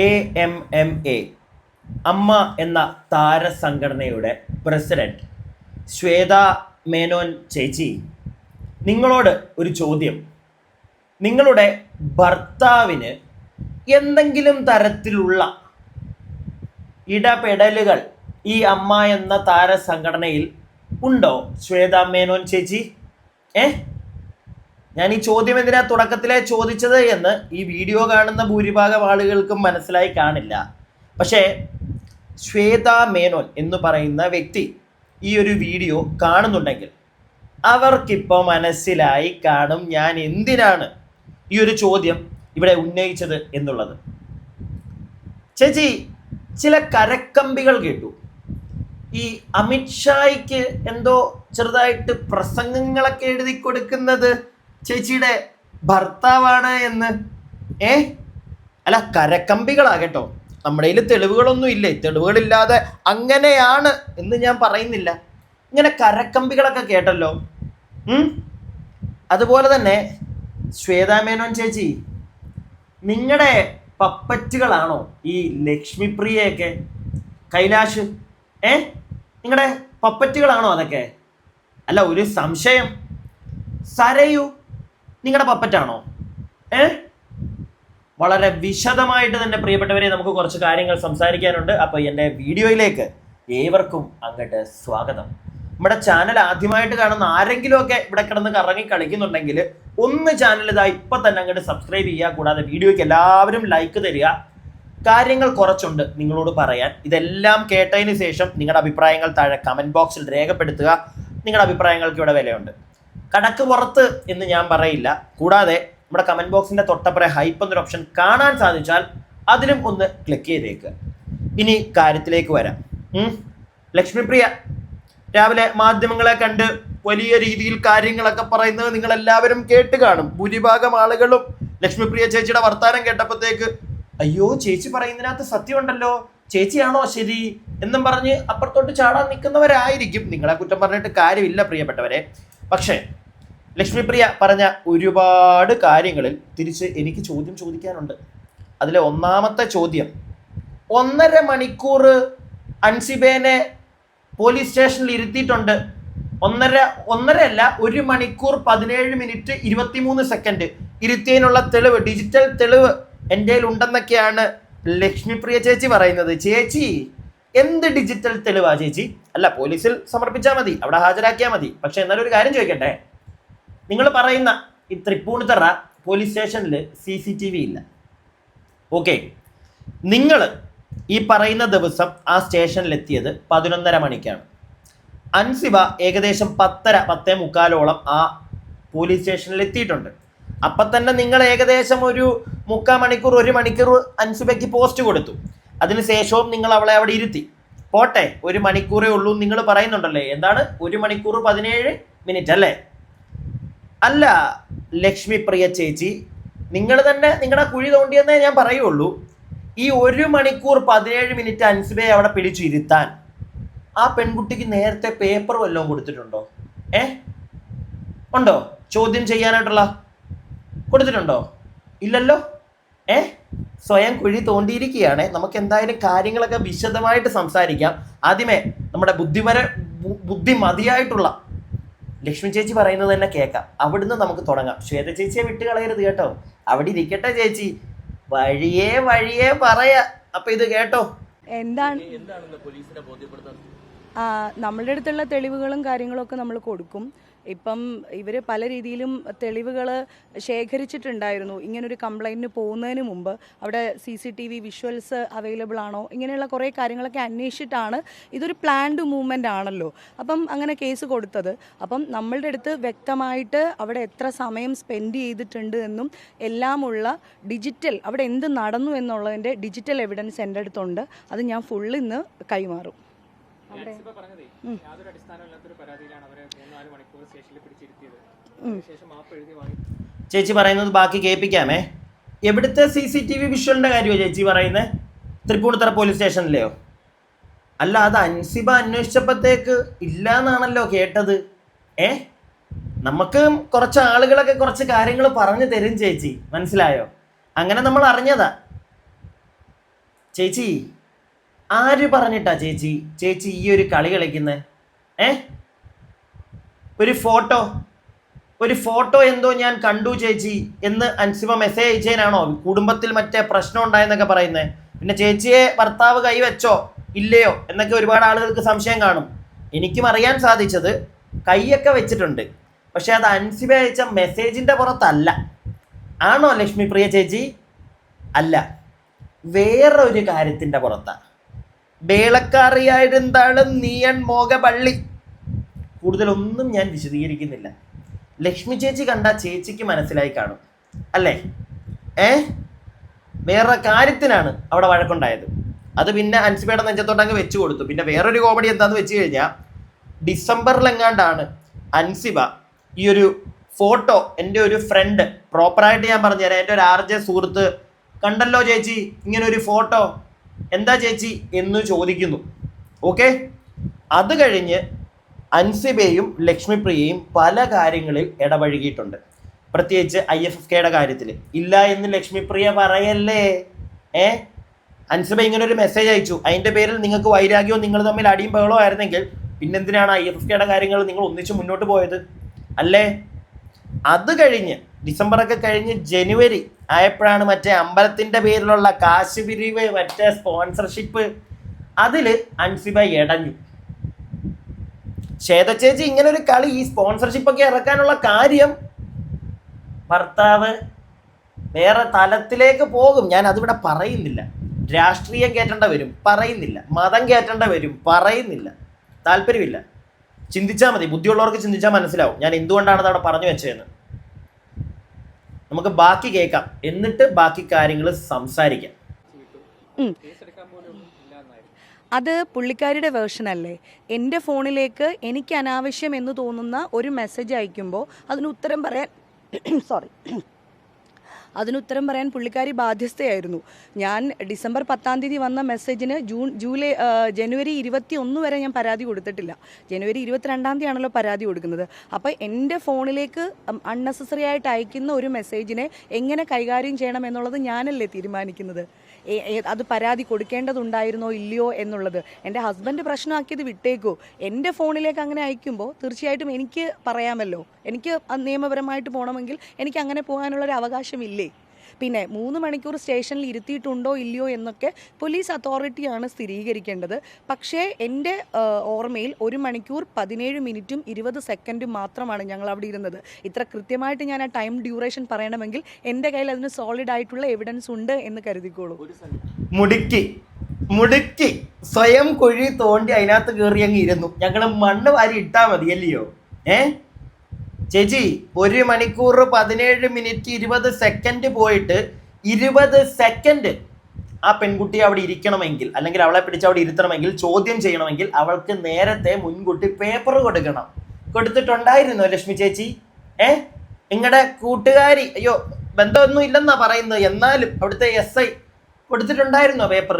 AMMA അമ്മ എന്ന താരസംഘടനയുടെ president Shweta Menon ചേച്ചി, നിങ്ങളോട് ഒരു ചോദ്യം. നിങ്ങളുടെ ഭർത്താവിന് എന്തെങ്കിലും തരത്തിലുള്ള ഇടപെടലുകൾ ഈ അമ്മ എന്ന താരസംഘടനയിൽ ഉണ്ടോ ശ്വേത മേനോൻ ചേച്ചി? ഞാൻ ഈ ചോദ്യം എന്തിനാ തുടക്കത്തിലെ ചോദിച്ചത് എന്ന് ഈ വീഡിയോ കാണുന്ന ഭൂരിഭാഗം ആളുകൾക്കും മനസ്സിലായി കാണില്ല. പക്ഷേ ശ്വേത മേനോൻ എന്ന് പറയുന്ന വ്യക്തി ഈ ഒരു വീഡിയോ കാണുന്നുണ്ടെങ്കിൽ അവർക്കിപ്പോൾ മനസ്സിലായി കാണും ഞാൻ എന്തിനാണ് ഈ ഒരു ചോദ്യം ഇവിടെ ഉന്നയിച്ചത് എന്നുള്ളത്. ചേച്ചി ചില കരക്കമ്പികൾ കേട്ടു. ഈ അമിത്ഷായ്ക്ക് എന്തോ ചെറുതായിട്ട് പ്രസംഗങ്ങളൊക്കെ എഴുതി കൊടുക്കുന്നത് ചേച്ചിയുടെ ഭർത്താവാണ് എന്ന്. അല്ല, കരക്കമ്പികളാകട്ടോ, നമ്മുടെ കയ്യിൽ തെളിവുകളൊന്നും ഇല്ലേ. തെളിവുകളില്ലാതെ അങ്ങനെയാണ് എന്ന് ഞാൻ പറയുന്നില്ല. ഇങ്ങനെ കരക്കമ്പികളൊക്കെ കേട്ടല്ലോ. അതുപോലെ തന്നെ ശ്വേതാ മേനോൻ ചേച്ചി, നിങ്ങളുടെ പപ്പറ്റുകളാണോ ഈ ലക്ഷ്മിപ്രിയയൊക്കെ, കൈലാഷ്? നിങ്ങളുടെ പപ്പറ്റുകളാണോ അതൊക്കെ? അല്ല, ഒരു സംശയം, സരയു നിങ്ങളുടെ പപ്പറ്റാണോ? വളരെ വിശദമായിട്ട് തന്നെ പ്രിയപ്പെട്ടവരെ നമുക്ക് കുറച്ച് കാര്യങ്ങൾ സംസാരിക്കാനുണ്ട്. അപ്പോൾ എൻ്റെ വീഡിയോയിലേക്ക് ഏവർക്കും അങ്ങോട്ട് സ്വാഗതം. നമ്മുടെ ചാനൽ ആദ്യമായിട്ട് കാണുന്ന ആരെങ്കിലും ഒക്കെ ഇവിടെ കിടന്ന് കറങ്ങി കളിക്കുന്നുണ്ടെങ്കിൽ ഒന്ന് ചാനൽ ഇതാ ഇപ്പം തന്നെ അങ്ങോട്ട് സബ്സ്ക്രൈബ് ചെയ്യുക. കൂടാതെ വീഡിയോയ്ക്ക് എല്ലാവരും ലൈക്ക് തരിക. കാര്യങ്ങൾ കുറച്ചുണ്ട് നിങ്ങളോട് പറയാൻ. ഇതെല്ലാം കേട്ടതിന് ശേഷം നിങ്ങളുടെ അഭിപ്രായങ്ങൾ താഴെ കമൻറ്റ് ബോക്സിൽ രേഖപ്പെടുത്തുക. നിങ്ങളുടെ അഭിപ്രായങ്ങൾക്ക് ഇവിടെ വിലയുണ്ട്. കടക്ക് പുറത്ത് എന്ന് ഞാൻ പറയില്ല. കൂടാതെ നമ്മുടെ കമൻറ്റ് ബോക്സിൻ്റെ തൊട്ടപ്പുറം ഹൈപ്പ് എന്നൊരു ഓപ്ഷൻ കാണാൻ സാധിച്ചാൽ അതിലും ഒന്ന് ക്ലിക്ക് ചെയ്തേക്കുക. ഇനി കാര്യത്തിലേക്ക് വരാം. ലക്ഷ്മിപ്രിയ രാവിലെ മാധ്യമങ്ങളെ കണ്ട് വലിയ രീതിയിൽ കാര്യങ്ങളൊക്കെ പറയുന്നത് നിങ്ങളെല്ലാവരും കേട്ട് കാണും. ഭൂരിഭാഗം ആളുകളും ലക്ഷ്മിപ്രിയ ചേച്ചിയുടെ വർത്താനം കേട്ടപ്പോഴത്തേക്ക് അയ്യോ ചേച്ചി പറയുന്നതിനകത്ത് സത്യമുണ്ടല്ലോ, ചേച്ചിയാണോ ശരി എന്നും പറഞ്ഞ് അപ്പുറത്തോട്ട് ചാടാൻ നിൽക്കുന്നവരായിരിക്കും. നിങ്ങളെ കുറ്റം പറഞ്ഞിട്ട് കാര്യമില്ല പ്രിയപ്പെട്ടവരെ. പക്ഷേ ലക്ഷ്മിപ്രിയ പറഞ്ഞ ഒരുപാട് കാര്യങ്ങളിൽ തിരിച്ച് എനിക്ക് ചോദ്യം ചോദിക്കാനുണ്ട്. അതിലെ ഒന്നാമത്തെ ചോദ്യം, 1.5 മണിക്കൂർ അൻസിബേനെ പോലീസ് സ്റ്റേഷനിൽ ഇരുത്തിയിട്ടുണ്ട്. 1 മണിക്കൂർ 17 മിനിറ്റ് 23 സെക്കൻഡ് ഇരുത്തിയതിനുള്ള തെളിവ്, ഡിജിറ്റൽ തെളിവ് എൻ്റെ ഉണ്ടെന്നൊക്കെയാണ് ലക്ഷ്മിപ്രിയ ചേച്ചി പറയുന്നത്. ചേച്ചി എന്ത് ഡിജിറ്റൽ തെളിവാ ചേച്ചി? അല്ല, പോലീസിൽ സമർപ്പിച്ചാൽ മതി, അവിടെ ഹാജരാക്കിയാൽ മതി. പക്ഷെ എന്നാലും ഒരു കാര്യം ചോദിക്കട്ടെ, നിങ്ങൾ പറയുന്ന ഈ തൃപ്പൂണിത്തറ പോലീസ് സ്റ്റേഷനിൽ CCTV ഇല്ല. ഓക്കെ, നിങ്ങൾ ഈ പറയുന്ന ദിവസം ആ സ്റ്റേഷനിലെത്തിയത് 11:30 മണിക്കാണ്. അൻസിബ ഏകദേശം 10:45 ആ പോലീസ് സ്റ്റേഷനിൽ എത്തിയിട്ടുണ്ട്. അപ്പം തന്നെ നിങ്ങൾ ഏകദേശം ഒരു 3/4 മണിക്കൂർ 1 മണിക്കൂർ അൻസിബയ്ക്ക് പോസ്റ്റ് കൊടുത്തു. അതിനുശേഷവും നിങ്ങൾ അവളെ അവിടെ ഇരുത്തി. പോട്ടെ, 1 മണിക്കൂറേ ഉള്ളൂ നിങ്ങൾ പറയുന്നുണ്ടല്ലേ. എന്താണ് 1 മണിക്കൂർ 17 മിനിറ്റ് അല്ലേ? അല്ല ലക്ഷ്മിപ്രിയ ചേച്ചി, നിങ്ങൾ തന്നെ നിങ്ങളുടെ കുഴി തോണ്ടിയെന്നേ ഞാൻ പറയുള്ളൂ. ഈ 1 മണിക്കൂർ 17 മിനിറ്റ് അൻസിബയെ അവിടെ പിടിച്ചു ഇരുത്താൻ ആ പെൺകുട്ടിക്ക് നേരത്തെ പേപ്പർ വല്ലതും കൊടുത്തിട്ടുണ്ടോ? ഉണ്ടോ? ചോദ്യം ചെയ്യാനായിട്ടുള്ള കൊടുത്തിട്ടുണ്ടോ? ഇല്ലല്ലോ. സ്വയം കുഴി തോണ്ടിയിരിക്കുകയാണ്. നമുക്ക് എന്തായാലും കാര്യങ്ങളൊക്കെ വിശദമായിട്ട് സംസാരിക്കാം. ആദ്യമേ നമ്മുടെ ബുദ്ധി മതിയായിട്ടുള്ള ലക്ഷ്മി ചേച്ചി പറയുന്നത് തന്നെ കേൾക്കാം. അവിടുന്ന് നമുക്ക് തുടങ്ങാം. ശ്വേത ചേച്ചിയെ വിട്ട് കളയരുത് കേട്ടോ. അവിടെ ഇരിക്കട്ടെ ചേച്ചി, വഴിയേ പറയാ. അപ്പൊ ഇത് കേട്ടോ. എന്താണ് നമ്മളുടെ അടുത്തുള്ള തെളിവുകളും കാര്യങ്ങളും ഒക്കെ നമ്മൾ കൊടുക്കും. ഇപ്പം ഇവർ പല രീതിയിലും തെളിവുകൾ ശേഖരിച്ചിട്ടുണ്ടായിരുന്നു. ഇങ്ങനൊരു കംപ്ലൈൻറ്റിന് പോകുന്നതിന് മുമ്പ് അവിടെ CCTV വിഷ്വൽസ് അവൈലബിൾ ആണോ, ഇങ്ങനെയുള്ള കുറേ കാര്യങ്ങളൊക്കെ അന്വേഷിച്ചിട്ടാണ്. ഇതൊരു പ്ലാൻഡ് മൂവ്മെൻ്റ് ആണല്ലോ. അപ്പം അങ്ങനെ കേസ് കൊടുത്തത്. അപ്പം നമ്മളുടെ അടുത്ത് വ്യക്തമായിട്ട് അവിടെ എത്ര സമയം സ്പെൻഡ് ചെയ്തിട്ടുണ്ട് എന്നും എല്ലാമുള്ള ഡിജിറ്റൽ, അവിടെ എന്ത് നടന്നു എന്നുള്ളതിൻ്റെ ഡിജിറ്റൽ എവിഡൻസ് എൻ്റെ അടുത്തുണ്ട്. അത് ഞാൻ ഫുള്ള് ഇന്ന് കൈമാറും. ചേച്ചി പറയുന്നത് ബാക്കി കേൾപ്പിക്കാമേ. എവിടുത്തെ CCTV വിഷ്വലിന്റെ കാര്യമോ ചേച്ചി പറയുന്നത്? തൃപ്പൂണിത്തറ പോലീസ് സ്റ്റേഷനിലെയോ? അല്ല, അത് അൻസിബ അന്വേഷിച്ചപ്പോഴത്തേക്ക് ഇല്ല എന്നാണല്ലോ കേട്ടത്. നമുക്ക് കുറച്ച് ആളുകളൊക്കെ കുറച്ച് കാര്യങ്ങൾ പറഞ്ഞു തരും ചേച്ചി, മനസ്സിലായോ? അങ്ങനെ നമ്മൾ അറിഞ്ഞതാ. ചേച്ചി ആര് പറഞ്ഞിട്ടാ ചേച്ചി ചേച്ചി ഈ ഒരു കളി കളിക്കുന്നത്? ഏ ഒരു ഫോട്ടോ എന്തോ ഞാൻ കണ്ടു ചേച്ചി എന്ന് അൻസിബ മെസ്സേജ് അയച്ചതിനാണോ കുടുംബത്തിൽ മറ്റേ പ്രശ്നം ഉണ്ടായെന്നൊക്കെ പറയുന്നത്? പിന്നെ ചേച്ചിയെ ഭർത്താവ് കൈവച്ചോ ഇല്ലയോ എന്നൊക്കെ ഒരുപാട് ആളുകൾക്ക് സംശയം കാണും. എനിക്കും അറിയാൻ സാധിച്ചത് കൈയൊക്കെ വെച്ചിട്ടുണ്ട്, പക്ഷെ അത് അൻസിബ അയച്ച മെസ്സേജിൻ്റെ പുറത്തല്ല. ആണോ ലക്ഷ്മി പ്രിയ ചേച്ചി? അല്ല, വേറെ ഒരു കാര്യത്തിൻ്റെ പുറത്താണ്. വേളക്കാറിയായിരുന്നാളും നീയൻ മോകപള്ളി. കൂടുതലൊന്നും ഞാൻ വിശദീകരിക്കുന്നില്ല. ലക്ഷ്മി ചേച്ചി കണ്ട ചേച്ചിക്ക് മനസ്സിലായി കാണും അല്ലേ? വേറെ കാര്യത്തിനാണ് അവിടെ വഴക്കുണ്ടായത്. അത് പിന്നെ അൻസിബയുടെ നെഞ്ചത്തോട്ട് അങ്ങ് വെച്ച് കൊടുത്തു. പിന്നെ വേറൊരു കോമഡി എന്താന്ന് വെച്ച് കഴിഞ്ഞാൽ, ഡിസംബറിലെങ്ങാണ്ടാണ് അൻസിബ ഈ ഒരു ഫോട്ടോ എൻ്റെ ഒരു ഫ്രണ്ട്, പ്രോപ്പറായിട്ട് ഞാൻ പറഞ്ഞുതരാം, എൻ്റെ ഒരു RJ സുഹൃത്ത് കണ്ടല്ലോ ചേച്ചി ഇങ്ങനെ ഒരു ഫോട്ടോ, എന്താ ചേച്ചി എന്ന് ചോദിക്കുന്നു. ഓക്കെ, അത് കഴിഞ്ഞ് അൻസിബയും ലക്ഷ്മിപ്രിയയും പല കാര്യങ്ങളിൽ ഇടപഴകിയിട്ടുണ്ട്. പ്രത്യേകിച്ച് IFFKയുടെ കാര്യത്തിൽ. ഇല്ല എന്ന് ലക്ഷ്മിപ്രിയ പറയല്ലേ? അൻസിബ ഇങ്ങനെ ഒരു മെസ്സേജ് അയച്ചു, അതിൻ്റെ പേരിൽ നിങ്ങൾക്ക് വൈരാഗ്യവും നിങ്ങൾ തമ്മിൽ അടിയും ബഹളവും ആയിരുന്നെങ്കിൽ പിന്നെന്തിനാണ് IFFKയുടെ കാര്യങ്ങൾ നിങ്ങൾ ഒന്നിച്ച് മുന്നോട്ട് പോയത് അല്ലേ? അത് കഴിഞ്ഞ് ഡിസംബറൊക്കെ കഴിഞ്ഞ് ജനുവരി ആയപ്പോഴാണ് മറ്റേ അമ്പലത്തിൻ്റെ പേരിലുള്ള കാശ് പിരിവ്, മറ്റേ സ്പോൺസർഷിപ്പ്, അതിൽ അൻസിബ ഇടഞ്ഞു. ശ്വേത ചേച്ചി ഇങ്ങനെ ഒരു കളി, ഈ സ്പോൺസർഷിപ്പ് ഒക്കെ ഇറക്കാനുള്ള കാര്യം, ഭർത്താവ് വേറെ തലത്തിലേക്ക് പോകും. ഞാൻ അതിവിടെ പറയുന്നില്ല. രാഷ്ട്രീയം കയറ്റേണ്ട വരും, പറയുന്നില്ല. മതം കയറ്റേണ്ട വരും, പറയുന്നില്ല. താല്പര്യമില്ല. ചിന്തിച്ചാൽ മതി, ബുദ്ധിയുള്ളവർക്ക് ചിന്തിച്ചാൽ മനസ്സിലാവും ഞാൻ എന്തുകൊണ്ടാണ് അത് അവിടെ പറഞ്ഞു വെച്ചതെന്ന്. നമുക്ക് ബാക്കി കേൾക്കാം, എന്നിട്ട് ബാക്കി കാര്യങ്ങൾ സംസാരിക്കാം. അത് പുള്ളിക്കാരിയുടെ വേർഷൻ അല്ലേ? എൻ്റെ ഫോണിലേക്ക് എനിക്ക് അനാവശ്യം എന്ന് തോന്നുന്ന ഒരു മെസ്സേജ് അയക്കുമ്പോൾ അതിന് ഉത്തരം പറയാൻ അതിനുത്തരം പറയാൻ പുള്ളിക്കാരി ബാധ്യസ്ഥയായിരുന്നു. ഞാൻ ഡിസംബർ 10-ാം തീയതി വന്ന മെസ്സേജിന് ജനുവരി 21 വരെ ഞാൻ പരാതി കൊടുത്തിട്ടില്ല. ജനുവരി 22-ാം തീയതി ആണല്ലോ പരാതി കൊടുക്കുന്നത്. അപ്പോൾ എൻ്റെ ഫോണിലേക്ക് അൺനെസസറി ആയിട്ട് അയക്കുന്ന ഒരു മെസ്സേജിനെ എങ്ങനെ കൈകാര്യം ചെയ്യണം എന്നുള്ളത് ഞാനല്ലേ തീരുമാനിക്കുന്നത്. അത് പരാതി കൊടുക്കേണ്ടതുണ്ടായിരുന്നോ ഇല്ലയോ എന്നുള്ളത് എൻ്റെ ഹസ്ബൻഡ് പ്രശ്നമാക്കിയത് വിട്ടേക്കോ. എൻ്റെ ഫോണിലേക്ക് അങ്ങനെ അയക്കുമ്പോൾ തീർച്ചയായിട്ടും എനിക്ക് പറയാമല്ലോ, എനിക്ക് നിയമപരമായിട്ട് പോകണമെങ്കിൽ എനിക്ക് അങ്ങനെ പോകാനുള്ളൊരു അവകാശമില്ലേ? പിന്നെ 3 മണിക്കൂർ സ്റ്റേഷനിൽ ഇരുത്തിയിട്ടുണ്ടോ ഇല്ലയോ എന്നൊക്കെ പോലീസ് അതോറിറ്റിയാണ് സ്ഥിരീകരിക്കേണ്ടത്. പക്ഷേ എൻ്റെ ഓർമ്മയിൽ 1 മണിക്കൂർ 17 മിനിറ്റും 20 സെക്കൻഡും മാത്രമാണ് ഞങ്ങൾ അവിടെ ഇരുന്നത്. ഇത്ര കൃത്യമായിട്ട് ഞാൻ ആ ടൈം ഡ്യൂറേഷൻ പറയണമെങ്കിൽ എൻ്റെ കയ്യിൽ അതിന് സോളിഡ് ആയിട്ടുള്ള എവിഡൻസ് ഉണ്ട് എന്ന് കരുതിക്കോളൂ. മുടുക്കി സ്വയം കുഴി തോണ്ടി അതിനകത്ത് കയറി അങ്ങ് ഇരുന്നു. ഞങ്ങൾ മണ്ണ് വാരി ഇട്ടാൽ മതിയല്ലയോ? ചേച്ചി 1 മണിക്കൂർ 17 മിനിറ്റ് 20 സെക്കൻഡ് പോയിട്ട് 20 സെക്കൻഡ് ആ പെൺകുട്ടി അവിടെ ഇരിക്കണമെങ്കിൽ, അല്ലെങ്കിൽ അവളെ പിടിച്ച് അവിടെ ഇരുത്തണമെങ്കിൽ, ചോദ്യം ചെയ്യണമെങ്കിൽ അവൾക്ക് നേരത്തെ മുൻകൂട്ടി പേപ്പർ കൊടുക്കണം. കൊടുത്തിട്ടുണ്ടായിരുന്നോ ലക്ഷ്മി ചേച്ചി? നിങ്ങളുടെ കൂട്ടുകാരി, അയ്യോ ബന്ധമൊന്നും ഇല്ലെന്നാ പറയുന്നത്, എന്നാലും അവിടുത്തെ SI കൊടുത്തിട്ടുണ്ടായിരുന്നോ പേപ്പർ?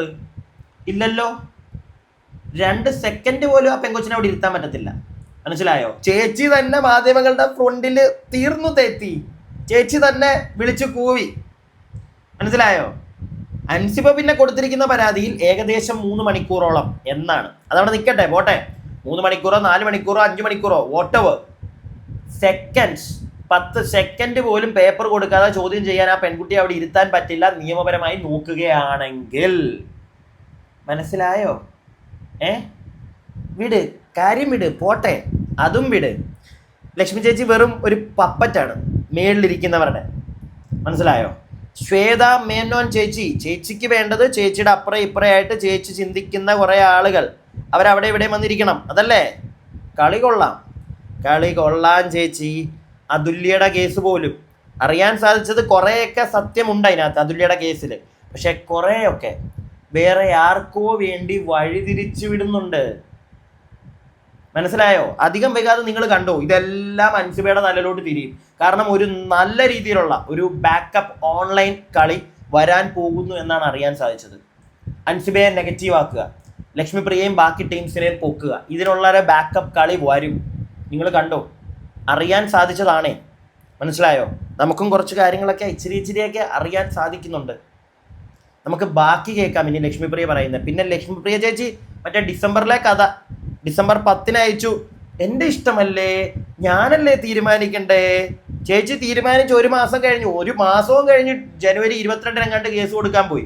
ഇല്ലല്ലോ. 2 സെക്കൻഡ് പോലും ആ പെൺകൊച്ചിനെ അവിടെ ഇരുത്താൻ പറ്റത്തില്ല. മനസ്സിലായോ? ചേച്ചി തന്നെ മാധ്യമങ്ങളുടെ ഫ്രണ്ടിൽ തീർന്നു തെറ്റി, ചേച്ചി തന്നെ വിളിച്ചു കൂവി. മനസ്സിലായോ? അൻസിബ പിന്നെ കൊടുത്തിരിക്കുന്ന പരാതിയിൽ ഏകദേശം 3 മണിക്കൂറോളം എന്നാണ്. അതവിടെ നിൽക്കട്ടെ, പോട്ടെ. 3 മണിക്കൂറോ 4 മണിക്കൂറോ 5 മണിക്കൂറോ വോട്ടെവർ, സെക്കൻഡ്സ് 10 സെക്കൻഡ് പോലും പേപ്പർ കൊടുക്കാതെ ചോദ്യം ചെയ്യാൻ ആ പെൺകുട്ടിയെ അവിടെ ഇരുത്താൻ പറ്റില്ല, നിയമപരമായി നോക്കുകയാണെങ്കിൽ. മനസ്സിലായോ? വിട്, കാര്യം വിട്, പോട്ടെ, അതും വിട്. ലക്ഷ്മി ചേച്ചി വെറും ഒരു പപ്പറ്റാണ് മേളിലിരിക്കുന്നവരുടെ. മനസ്സിലായോ? ശ്വേത മേനോൻ ചേച്ചിക്ക് വേണ്ടത് ചേച്ചിയുടെ അപ്പുറം ഇപ്പുറയായിട്ട് ചേച്ചി ചിന്തിക്കുന്ന കുറേ ആളുകൾ, അവരവിടെ ഇവിടെ വന്നിരിക്കണം. അതല്ലേ? കളി കൊള്ളാൻ ചേച്ചി. അതുല്യയുടെ കേസ് പോലും അറിയാൻ സാധിച്ചത് കുറേയൊക്കെ സത്യമുണ്ട് അതിനകത്ത്, അതുല്യയുടെ കേസിൽ. പക്ഷെ കുറേയൊക്കെ വേറെ ആർക്കോ വേണ്ടി വഴിതിരിച്ചു വിടുന്നുണ്ട്. മനസ്സിലായോ? അധികം വൈകാതെ നിങ്ങൾ കണ്ടോ, ഇതെല്ലാം അൻസിബയുടെ തലയിലോട്ട് തിരിയും. കാരണം ഒരു നല്ല രീതിയിലുള്ള ഒരു ബാക്കപ്പ് ഓൺലൈൻ കളി വരാൻ പോകുന്നു എന്നാണ് അറിയാൻ സാധിച്ചത്. അൻസിബയെ നെഗറ്റീവ് ആക്കുക, ലക്ഷ്മിപ്രിയയും ബാക്കി ടീംസിനെയും പൊക്കുക, ഇതിനുള്ളൊരു ബാക്കപ്പ് കളി വരും. നിങ്ങൾ കണ്ടോ, അറിയാൻ സാധിച്ചതാണേ. മനസ്സിലായോ? നമുക്കും കുറച്ച് കാര്യങ്ങളൊക്കെ ഇച്ചിരിയൊക്കെ അറിയാൻ സാധിക്കുന്നുണ്ട്. നമുക്ക് ബാക്കി കേൾക്കാം ഇനി ലക്ഷ്മിപ്രിയ പറയുന്നത്. പിന്നെ ലക്ഷ്മിപ്രിയ ചേച്ചി മറ്റേ ഡിസംബറിലെ കഥ ഡിസംബർ 10 അയച്ചു. എൻ്റെ ഇഷ്ടമല്ലേ, ഞാനല്ലേ തീരുമാനിക്കണ്ടേ? ചേച്ചി തീരുമാനിച്ച് 1 മാസം കഴിഞ്ഞു. 1 മാസവും കഴിഞ്ഞ് ജനുവരി 22 കേസ് കൊടുക്കാൻ പോയി.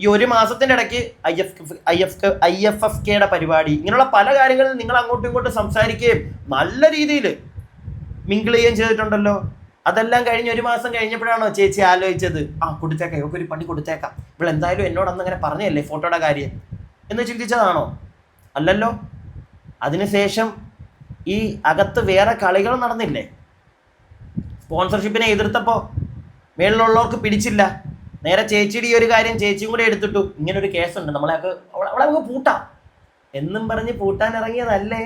ഈ 1 മാസത്തിൻ്റെ ഇടയ്ക്ക് IFFKയുടെ പരിപാടി, ഇങ്ങനെയുള്ള പല കാര്യങ്ങളും നിങ്ങൾ അങ്ങോട്ടും ഇങ്ങോട്ടും സംസാരിക്കുകയും നല്ല രീതിയിൽ മിങ്കിൾ ചെയ്യുകയും ചെയ്തിട്ടുണ്ടല്ലോ. അതെല്ലാം കഴിഞ്ഞ് 1 മാസം കഴിഞ്ഞപ്പോഴാണോ ചേച്ചി ആലോചിച്ചത്, കൊടുത്തേക്കാം, ഇവർക്ക് ഒരു പണി കൊടുത്തേക്കാം, ഇപ്പോൾ എന്തായാലും എന്നോട് അന്ന് അങ്ങനെ പറഞ്ഞല്ലേ ഫോട്ടോയുടെ കാര്യം എന്ന് ചിന്തിച്ചതാണോ? അല്ലല്ലോ. അതിനുശേഷം ഈ അകത്ത് വേറെ കളികൾ നടന്നില്ലേ? സ്പോൺസർഷിപ്പിനെ എതിർത്തപ്പോൾ മേളിലുള്ളവർക്ക് പിടിച്ചില്ല. നേരെ ചേച്ചിയുടെ ഈ ഒരു കാര്യം ചേച്ചിയും കൂടെ എടുത്തിട്ടു. ഇങ്ങനൊരു കേസുണ്ട്, അവളെ നമുക്ക് പൂട്ടാം എന്നും പറഞ്ഞ് പൂട്ടാൻ ഇറങ്ങിയതല്ലേ?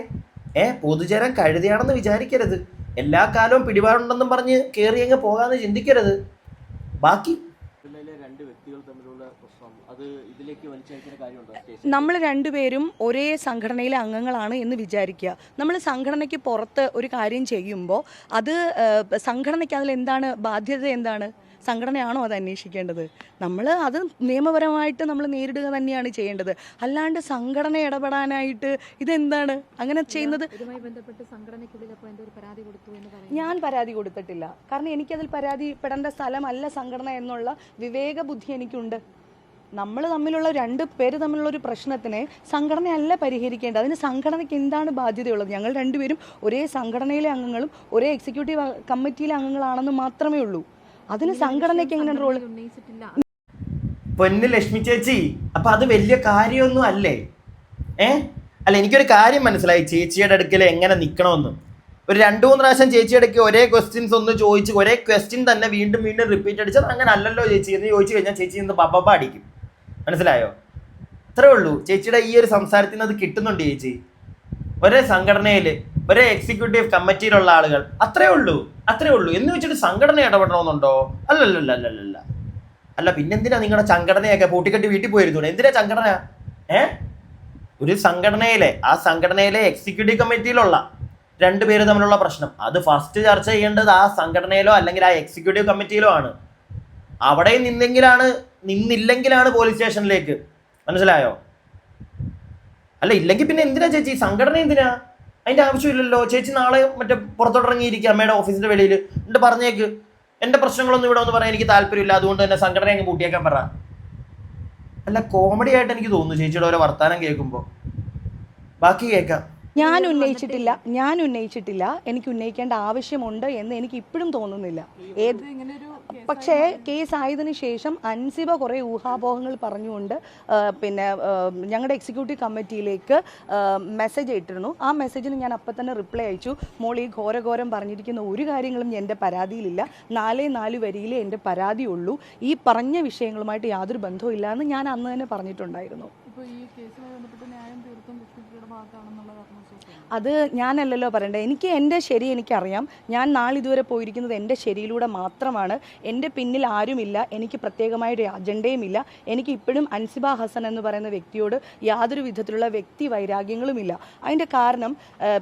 പൊതുജനം കഴുതിയാണെന്ന് വിചാരിക്കരുത്. എല്ലാ കാലവും പിടിപാടുണ്ടെന്നും പറഞ്ഞ് കയറി അങ്ങ് പോകാന്ന് ചിന്തിക്കരുത്. ബാക്കി നമ്മൾ രണ്ടുപേരും ഒരേ സംഘടനയിലെ അംഗങ്ങളാണ് എന്ന് വിചാരിക്കുക. നമ്മൾ സംഘടനയ്ക്ക് പുറത്ത് ഒരു കാര്യം ചെയ്യുമ്പോൾ അത് സംഘടനയ്ക്ക് അതിൽ എന്താണ് ബാധ്യത? എന്താണ്? സംഘടനയാണോ അത് അന്വേഷിക്കേണ്ടത്? നമ്മൾ അത് നിയമപരമായിട്ട് നമ്മൾ നേരിടുക തന്നെയാണ് ചെയ്യേണ്ടത്. അല്ലാണ്ട് സംഘടന ഇടപെടാനായിട്ട് ഇതെന്താണ് അങ്ങനെ ചെയ്യുന്നത്? ഞാൻ പരാതി കൊടുത്തിട്ടില്ല. കാരണം എനിക്കതിൽ പരാതിപ്പെടേണ്ട സ്ഥലമല്ല സംഘടന എന്നുള്ള വിവേക ബുദ്ധി എനിക്കുണ്ട്. നമ്മൾ തമ്മിലുള്ള 2 പേര് തമ്മിലുള്ള ഒരു പ്രശ്നത്തിനെ സംഘടനയല്ല പരിഹരിക്കേണ്ടത്. അതിന് സംഘടനയ്ക്ക് എന്താണ് ബാധ്യതയുള്ളത്? ഞങ്ങൾ രണ്ടുപേരും ഒരേ സംഘടനയിലെ അംഗങ്ങളും ഒരേ എക്സിക്യൂട്ടീവ് കമ്മിറ്റിയിലെ അംഗങ്ങളാണെന്ന് മാത്രമേ ഉള്ളൂ. അതിന് സംഘടനയ്ക്ക് എങ്ങനെ റോൾ? പൊന്നു ലക്ഷ്മി ചേച്ചി, അപ്പൊ അത് വലിയ കാര്യമൊന്നും അല്ലേ? അല്ല, എനിക്കൊരു കാര്യം മനസ്സിലായി ചേച്ചിയുടെ അടുക്കൽ എങ്ങനെ നിൽക്കണമെന്നും. ഒരു 2-3 പ്രാവശ്യം ചേച്ചിയുടെ അടുക്ക് ഒരേ ക്വസ്റ്റ്യൻസ് ഒന്ന് ചോദിച്ച് ഒരേ ക്വസ്റ്റ്യൻ തന്നെ വീണ്ടും വീണ്ടും റിപ്പീറ്റ് അടിച്ചത് അങ്ങനെ അല്ലല്ലോ ചേച്ചി എന്ന് ചോദിച്ചു കഴിഞ്ഞാൽ ചേച്ചി ഇന്ന് ബബ്ബ അടിക്കും. മനസ്സിലായോ? അത്രേ ഉള്ളൂ. ചേച്ചിയുടെ ഈ ഒരു സംസാരത്തിൽ നിന്ന് അത് കിട്ടുന്നുണ്ട് ചേച്ചി. ഒരേ സംഘടനയിൽ ഒരേ എക്സിക്യൂട്ടീവ് കമ്മിറ്റിയിലുള്ള ആളുകൾ, അത്രേ ഉള്ളൂ എന്ന് വെച്ചിട്ട് സംഘടന ഇടപെടണമെന്നുണ്ടോ? അല്ലല്ല. അല്ല, പിന്നെന്തിനാ നിങ്ങളുടെ സംഘടനയൊക്കെ പൂട്ടിക്കെട്ടി വീട്ടിൽ പോയിരുന്നൂടെ? എന്തിനാ സംഘടന? ഒരു സംഘടനയിലെ സംഘടനയിലെ എക്സിക്യൂട്ടീവ് കമ്മിറ്റിയിലുള്ള 2 പേര് തമ്മിലുള്ള പ്രശ്നം, അത് ഫസ്റ്റ് ചർച്ച ചെയ്യേണ്ടത് ആ സംഘടനയിലോ അല്ലെങ്കിൽ ആ എക്സിക്യൂട്ടീവ് കമ്മിറ്റിയിലോ ആണ്. അവിടെ നിന്നില്ലെങ്കിലാണ് പോലീസ് സ്റ്റേഷനിലേക്ക്. മനസ്സിലായോ? അല്ല, ഇല്ലെങ്കിൽ പിന്നെ എന്തിനാ ചേച്ചി സംഘടന? എന്തിനാ? അതിൻ്റെ ആവശ്യമില്ലല്ലോ. ചേച്ചി നാളെ മറ്റേ പുറത്തോട്ടിറങ്ങിയിരിക്കുക അമ്മയുടെ ഓഫീസിൻ്റെ വെളിയിൽ എന്നിട്ട് പറഞ്ഞേക്ക്, എൻ്റെ പ്രശ്നങ്ങളൊന്നും ഇവിടെ ഒന്ന് പറയാൻ എനിക്ക് താല്പര്യമില്ല, അതുകൊണ്ട് തന്നെ സംഘടന അങ്ങ് പൂട്ടിയേക്കാൻ പറ. അല്ല, കോമഡി ആയിട്ട് എനിക്ക് തോന്നുന്നു ചേച്ചിയുടെ ഓരോ വർത്താനം കേൾക്കുമ്പോൾ. ബാക്കി കേൾക്കാം. ഞാൻ ഉന്നയിച്ചിട്ടില്ല. എനിക്ക് ഉന്നയിക്കേണ്ട ആവശ്യമുണ്ട് എന്ന് എനിക്ക് ഇപ്പോഴും തോന്നുന്നില്ല. പക്ഷേ കേസ് ആയതിനു ശേഷം അൻസിബ കുറേ ഊഹാപോഹങ്ങൾ പറഞ്ഞുകൊണ്ട് പിന്നെ ഞങ്ങളുടെ എക്സിക്യൂട്ടീവ് കമ്മിറ്റിയിലേക്ക് മെസ്സേജ് ഇട്ടിരുന്നു. ആ മെസ്സേജിന് ഞാൻ അപ്പം തന്നെ റിപ്ലൈ അയച്ചു. മോൾ ഈ ഘോരഘോരം പറഞ്ഞിരിക്കുന്ന ഒരു കാര്യങ്ങളും എൻ്റെ പരാതിയിലില്ല. 4 വരിയിലേ എൻ്റെ പരാതിയുള്ളൂ. ഈ പറഞ്ഞ വിഷയങ്ങളുമായിട്ട് യാതൊരു ബന്ധവും ഇല്ല എന്ന് ഞാൻ അന്ന് തന്നെ പറഞ്ഞിട്ടുണ്ടായിരുന്നു. അത് ഞാനല്ലല്ലോ പറയണ്ടേ. എൻ്റെ ശരി എനിക്കറിയാം. ഞാൻ നാളിതുവരെ പോയിരിക്കുന്നത് എൻ്റെ ശരിയിലൂടെ മാത്രമാണ്. എൻ്റെ പിന്നിൽ ആരുമില്ല. എനിക്ക് പ്രത്യേകമായൊരു അജണ്ടയുമില്ല. എനിക്ക് ഇപ്പോഴും അൻസിബ ഹസൻ എന്ന് പറയുന്ന വ്യക്തിയോട് യാതൊരു വിധത്തിലുള്ള വ്യക്തി വൈരാഗ്യങ്ങളുമില്ല. അതിൻ്റെ കാരണം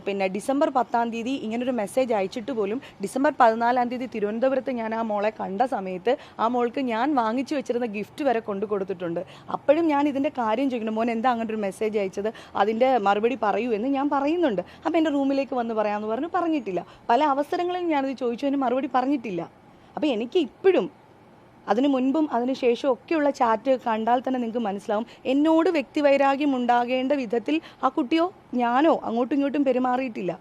പിന്നെ ഡിസംബർ 10-ാം തീയതി ഇങ്ങനൊരു മെസ്സേജ് അയച്ചിട്ട് പോലും ഡിസംബർ 14-ാം തീയതി തിരുവനന്തപുരത്ത് ഞാൻ ആ മോളെ കണ്ട സമയത്ത് ആ മോൾക്ക് ഞാൻ വാങ്ങിച്ചു വെച്ചിരുന്ന ഗിഫ്റ്റ് വരെ കൊണ്ടു കൊടുത്തിട്ടുണ്ട്. അപ്പോഴും ഞാൻ ഇതിൻ്റെ കാര്യം ചോദിക്കണം, മോൻ എന്താ അങ്ങനെ ഒരു മെസ്സേജ് അയച്ചത്, അതിൻ്റെ മറുപടി പറയൂ എന്ന് ഞാൻ പറയുന്നുണ്ട്. അപ്പം എൻ്റെ റൂമിലേക്ക് വന്ന് പറയാമെന്ന് പറഞ്ഞിട്ടില്ല. പല അവസരങ്ങളിലും ഞാനത് ചോദിച്ചു, അതിന് മറുപടി പറഞ്ഞിട്ടില്ല. അപ്പം എനിക്ക് ഇപ്പോഴും അതിന് മുൻപും അതിന് ശേഷവും ഒക്കെയുള്ള ചാറ്റ് കണ്ടാൽ തന്നെ നിങ്ങൾക്ക് മനസ്സിലാവും എന്നോട് വ്യക്തിവൈരാഗ്യം ഉണ്ടാകേണ്ട വിധത്തിൽ ആ കുട്ടിയോ ഞാനോ അങ്ങോട്ടും ഇങ്ങോട്ടും പെരുമാറിയിട്ടില്ല.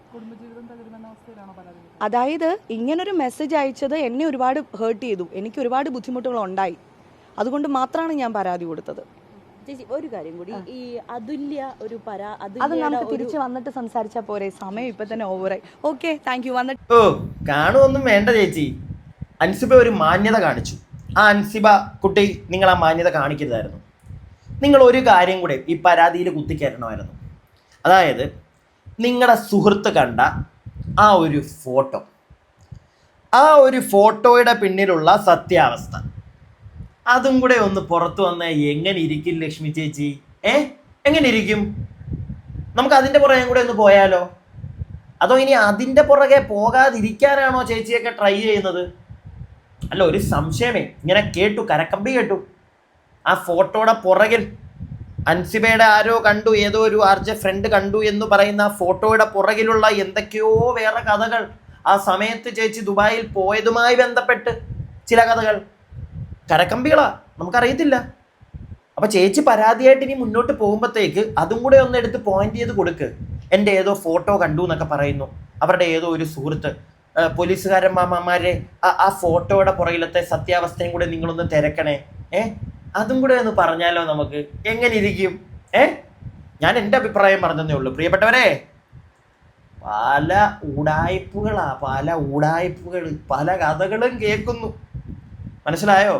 അതായത് ഇങ്ങനൊരു മെസ്സേജ് അയച്ചത് എന്നെ ഒരുപാട് ഹേർട്ട് ചെയ്തു. എനിക്ക് ഒരുപാട് ബുദ്ധിമുട്ടുകൾ ഉണ്ടായി. അതുകൊണ്ട് മാത്രമാണ് ഞാൻ പരാതി കൊടുത്തത്. ചേച്ചി ഒരു കാര്യം കൂടി, ഈ അതുല്യ ഒരു അത് നമുക്ക് തിരിച്ച് വന്നിട്ട് സംസാരിച്ചാൽ പോരെ? സമയം ഇപ്പൊ തന്നെ ഓവറായി. Okay, thank you. വന്നിട്ട് കാണുമൊന്നും വേണ്ട ചേച്ചി. അൻസിബ ഒരു മാന്യത കാണിച്ചു. ആ അൻസിബ കുട്ടി, നിങ്ങൾ ആ മാന്യത കാണിക്കരുതായിരുന്നു. നിങ്ങൾ ഒരു കാര്യം കൂടെ ഈ പരാതിയിൽ കുത്തിക്കയറണമായിരുന്നു. അതായത് നിങ്ങളുടെ സുഹൃത്ത് കണ്ട ആ ഒരു ഫോട്ടോയുടെ പിന്നിലുള്ള സത്യാവസ്ഥ അതും കൂടെ ഒന്ന് പുറത്തു വന്നാൽ എങ്ങനെ ഇരിക്കും ലക്ഷ്മി ചേച്ചി? എങ്ങനെ ഇരിക്കും? നമുക്ക് അതിൻ്റെ പുറകെ കൂടെ ഒന്ന് പോയാലോ? അതോ ഇനി അതിൻ്റെ പുറകെ പോകാതിരിക്കാനാണോ ചേച്ചിയൊക്കെ ട്രൈ ചെയ്യുന്നത്? അല്ല, ഒരു സംശയമേ, ഇങ്ങനെ കേട്ടു, കരക്കമ്പി കേട്ടു. ആ ഫോട്ടോയുടെ പുറകിൽ അൻസിബയുടെ ആരോ കണ്ടു, ഏതോ ഒരു ആർജെ ഫ്രണ്ട് കണ്ടു എന്ന് പറയുന്ന ആ ഫോട്ടോയുടെ പുറകിലുള്ള എന്തൊക്കെയോ വേറെ കഥകൾ, ആ സമയത്ത് ചേച്ചി ദുബായിൽ പോയതുമായി ബന്ധപ്പെട്ട് ചില കഥകൾ കരക്കമ്പികളാ, നമുക്കറിയത്തില്ല. അപ്പൊ ചേച്ചി പരാതിയായിട്ട് ഇനി മുന്നോട്ട് പോകുമ്പോഴത്തേക്ക് അതും കൂടെ ഒന്ന് എടുത്ത് പോയിന്റ് ചെയ്ത് കൊടുക്ക്. എൻ്റെ ഏതോ ഫോട്ടോ കണ്ടു എന്നൊക്കെ പറയുന്നു, അവരുടെ ഏതോ ഒരു സുഹൃത്ത്, പോലീസുകാരൻ മാമാരെ ആ ഫോട്ടോയുടെ പുറകിലത്തെ സത്യാവസ്ഥയും കൂടെ നിങ്ങളൊന്ന് തിരക്കണേ. അതും കൂടെ ഒന്ന് പറഞ്ഞാലോ നമുക്ക്, എങ്ങനെ ഇരിക്കും? ഞാൻ എൻ്റെ അഭിപ്രായം പറഞ്ഞതേ ഉള്ളൂ പ്രിയപ്പെട്ടവരെ. പല ഊടായ്പകളാ, പല കഥകളും കേൾക്കുന്നു, മനസ്സിലായോ?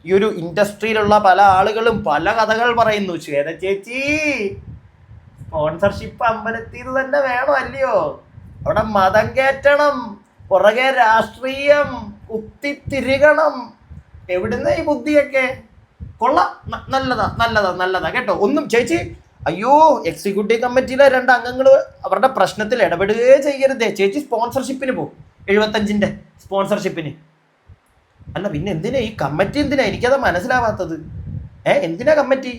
ഈ ഒരു ഇൻഡസ്ട്രിയിലുള്ള പല ആളുകളും പല കഥകൾ പറയുന്നു. ശ്വേത ചേച്ചി സ്പോൺസർഷിപ്പ് അമ്പലത്തിൽ തന്നെ വേണം അല്ലയോ? അവിടെ മതം കയറ്റണം, പുറകെ രാഷ്ട്രീയം കുത്തിത്തിരികണം. എവിടുന്ന ഈ ബുദ്ധിയൊക്കെ? കൊള്ളാം, നല്ലതാ കേട്ടോ. ഒന്നും ചേച്ചി, അയ്യോ, എക്സിക്യൂട്ടീവ് കമ്മിറ്റിയിലെ 2 അംഗങ്ങൾ അവരുടെ പ്രശ്നത്തിൽ ഇടപെടുകയേ ചെയ്യരുതേ. ചേച്ചി സ്പോൺസർഷിപ്പിന് പോകും, 75-ന്റെ സ്പോൺസർഷിപ്പിന്. അല്ല പിന്നെ എന്തിനാ ഈ കമ്മിറ്റി? എന്തിനാ എനിക്കത് മനസ്സിലാവാത്തത്? എന്തിനാ കമ്മിറ്റി?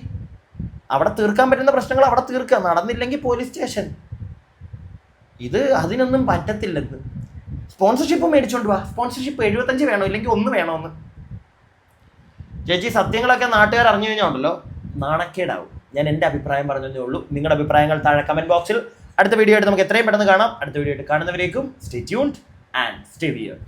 അവിടെ തീർക്കാൻ പറ്റുന്ന പ്രശ്നങ്ങൾ അവിടെ തീർക്കുക, നടന്നില്ലെങ്കിൽ പോലീസ് സ്റ്റേഷൻ. ഇത് അതിനൊന്നും പറ്റത്തില്ലെന്ന്. സ്പോൺസർഷിപ്പ് മേടിച്ചോണ്ട് വാ. സ്പോൺസർഷിപ്പ് 75 വേണോ, ഇല്ലെങ്കിൽ 1 വേണോന്ന്. ചേച്ചി സത്യങ്ങളൊക്കെ നാട്ടുകാർ അറിഞ്ഞു കഴിഞ്ഞാൽ ഉണ്ടല്ലോ നാണക്കേടാവും. ഞാൻ എൻ്റെ അഭിപ്രായം പറഞ്ഞതേ ഉള്ളൂ. നിങ്ങളുടെ അഭിപ്രായങ്ങൾ താഴെ കമന്റ് ബോക്സിൽ. അടുത്ത വീഡിയോ ആയിട്ട് നമുക്ക് എത്രയും പെട്ടെന്ന് കാണാം. അടുത്ത വീഡിയോ ആയിട്ട് കാണുന്നവരേക്കും stay tuned and stay wear.